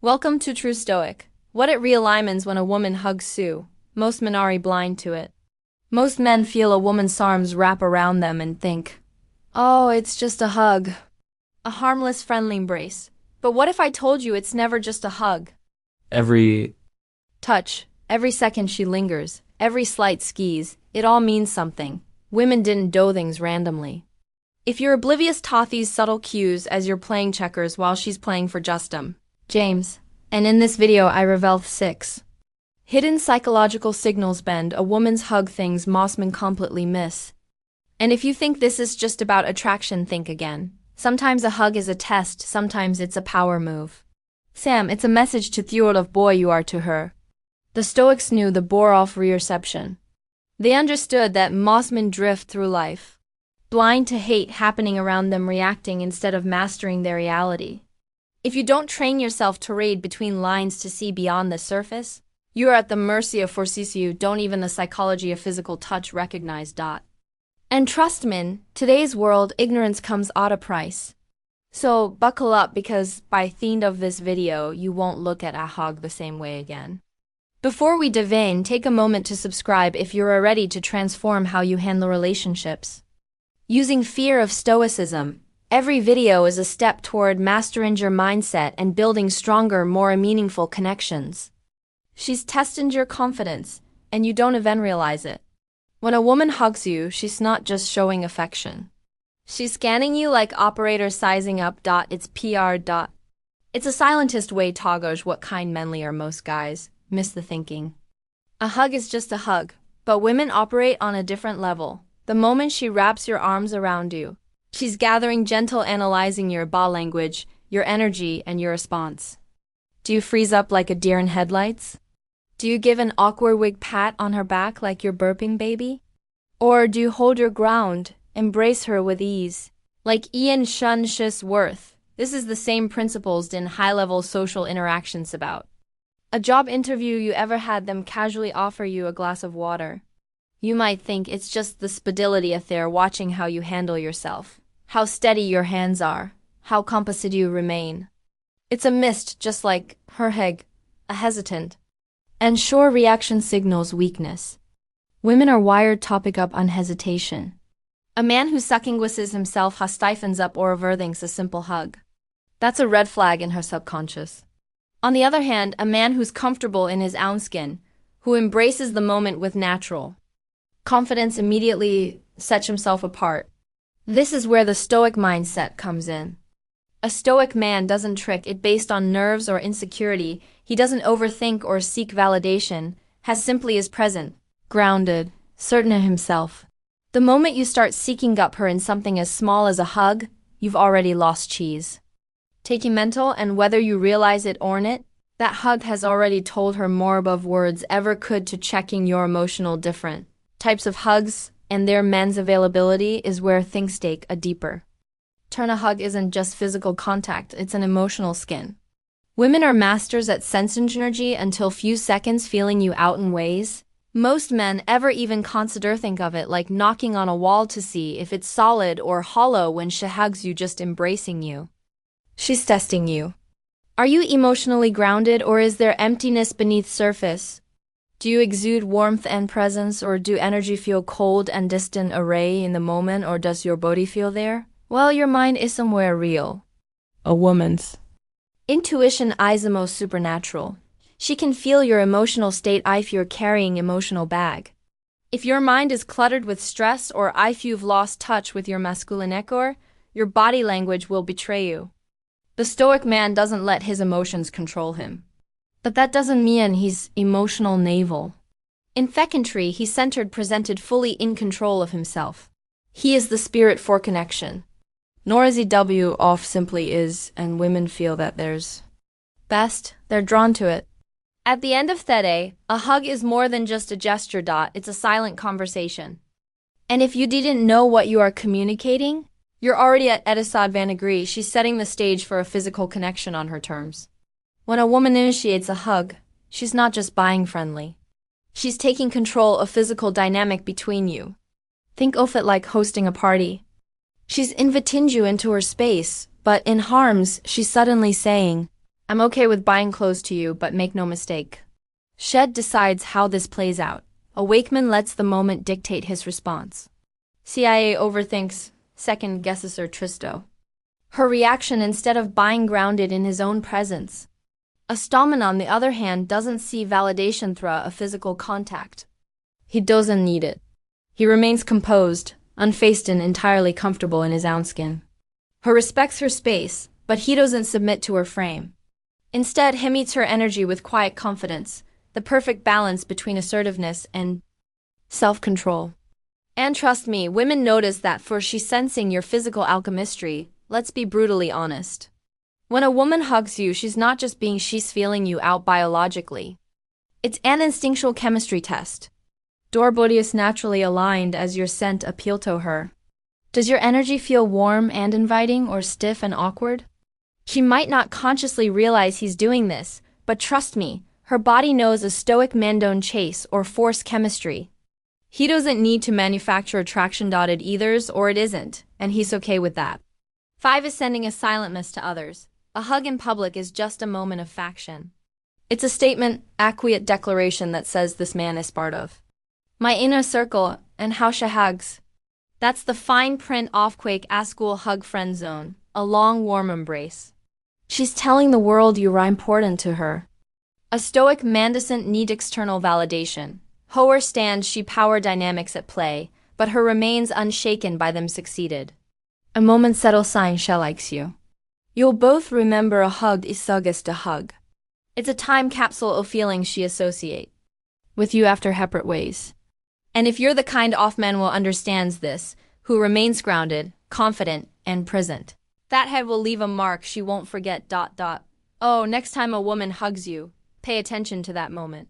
Welcome to True Stoic. What it realigns when a woman hugs Sue. Most men are blind to it. Most men feel a woman's arms wrap around them and think, oh, it's just a hug. A harmless, friendly embrace. But what if I told you it's never just a hug? Every Touch, every second she lingers, every slight squeeze, it all means something. Women didn't do things randomly. If you're oblivious to these subtle cues as you're playing checkers while she's playing for James. And in this video I reveal 6 hidden psychological signals bend a woman's hug things most men completely miss. And if you think this is just about attraction, think again. Sometimes a hug is a test, sometimes it's a power move. Sam, it's a message to thwart of boy you are to her. The Stoics knew the bore off reception. They understood that most men drift through life, blind to hate happening around them, reacting instead of mastering their reality. If you don't train yourself to read between lines to see beyond the surface, you are at the mercy of forces you don't even the psychology of physical touch recognize. And trust me, today's world, ignorance comes at a price. So buckle up, because by the end of this video, you won't look at a hug the same way again. Before we dive in, take a moment to subscribe if you're ready to transform how you handle relationships. Using fear of stoicism, every video is a step toward mastering your mindset and building stronger, more meaningful connections. She's testing your confidence, and you don't even realize it. When a woman hugs you, she's not just showing affection. She's scanning you like operator sizing up. It's PR. It's a scientist way to gauge what kind manly are most guys. Miss the thinking. A hug is just a hug, but women operate on a different level. The moment she wraps your arms around you, she's gathering gentle, analyzing your body language, your energy, and your response. Do you freeze up like a deer in headlights? Do you give an awkward wig pat on her back like you're burping baby? Or do you hold your ground, embrace her with ease? Like Ian Shunsh's worth, this is the same principles in high-level social interactions about. A job interview you ever had them casually offer you a glass of water. You might think it's just the stability affair, watching how you handle yourself, how steady your hands are, how composite you remain. It's a mist, just like her hug, a hesitant and sure reaction signals weakness. Women are wired to pick up on hesitation. A man who succinguishes himself has stiffens up or overthinks a simple hug. That's a red flag in her subconscious. On the other hand, a man who's comfortable in his own skin, who embraces the moment with natural confidence, immediately sets himself apart. This is where the Stoic mindset comes in. A Stoic man doesn't trick it based on nerves or insecurity. He doesn't overthink or seek validation, has simply is present, grounded, certain of himself. The moment you start seeking up her in something as small as a hug, you've already lost cheese. Taking mental, and whether you realize it or not, that hug has already told her more above words ever could to checking your emotional different types of hugs, and their men's availability is where things take a deeper turn. A hug isn't just physical contact, it's an emotional skin. Women are masters at sensing energy until few seconds, feeling you out in ways most men ever even consider. Think of it like knocking on a wall to see if it's solid or hollow. When she hugs you, just embracing you, she's testing you. Are you emotionally grounded, or is there emptiness beneath surface? Do you exude warmth and presence, or do energy feel cold and distant array in the moment, or does your body feel there? Well, your mind is somewhere real. A woman's intuition is the most supernatural. She can feel your emotional state if you're carrying emotional bag. If your mind is cluttered with stress, or if you've lost touch with your masculine echo, your body language will betray you. The Stoic man doesn't let his emotions control him. But that doesn't mean he's emotional navel. In Fecentry, he's centered, presented, fully in control of himself. He is the spirit for connection. Nor is he off, simply is, and women feel that there's best, they're drawn to it. At the end of the day, a hug is more than just a gesture. It's a silent conversation. And if you didn't know what you are communicating, you're already at Edisad Van Agree. She's setting the stage for a physical connection on her terms. When a woman initiates a hug, she's not just being friendly. She's taking control of physical dynamic between you. Think of it like hosting a party. She's inviting you into her space, but in harms, she's suddenly saying, I'm okay with buying clothes to you, but make no mistake. Shed decides how this plays out. A Wakeman lets the moment dictate his response. CIA overthinks, second guesses her Tristo. Her reaction instead of buying grounded in his own presence. A Stallman, on the other hand, doesn't see validation through a physical contact. He doesn't need it. He remains composed, unfazed and entirely comfortable in his own skin. Her respects her space, but he doesn't submit to her frame. Instead, he meets her energy with quiet confidence, the perfect balance between assertiveness and self-control. And trust me, women notice that, for she's sensing your physical alchemistry. Let's be brutally honest. When a woman hugs you, she's feeling you out biologically. It's an instinctual chemistry test. Your body is naturally aligned as your scent appeal to her. Does your energy feel warm and inviting or stiff and awkward? She might not consciously realize he's doing this, but trust me, her body knows a stoic man don't chase or force chemistry. He doesn't need to manufacture attraction-dotted ethers, or it isn't, and he's okay with that. 5 is sending a silent miss to others. A hug in public is just a moment of faction. It's a statement, acquiescent declaration that says this man is part of my inner circle, and how she hugs. That's the fine print offquake school hug friend zone, a long warm embrace. She's telling the world you are important to her. A stoic man doesn't need external validation. Hoer stands she power dynamics at play, but her remains unshaken by them succeeded. A moment settle sign she likes you. You'll both remember a hug is suggest a hug. It's a time capsule of feelings she associate with you after separate ways. And if you're the kind of man who understands this, who remains grounded, confident, and present, that head will leave a mark she won't forget. Oh, next time a woman hugs you, pay attention to that moment.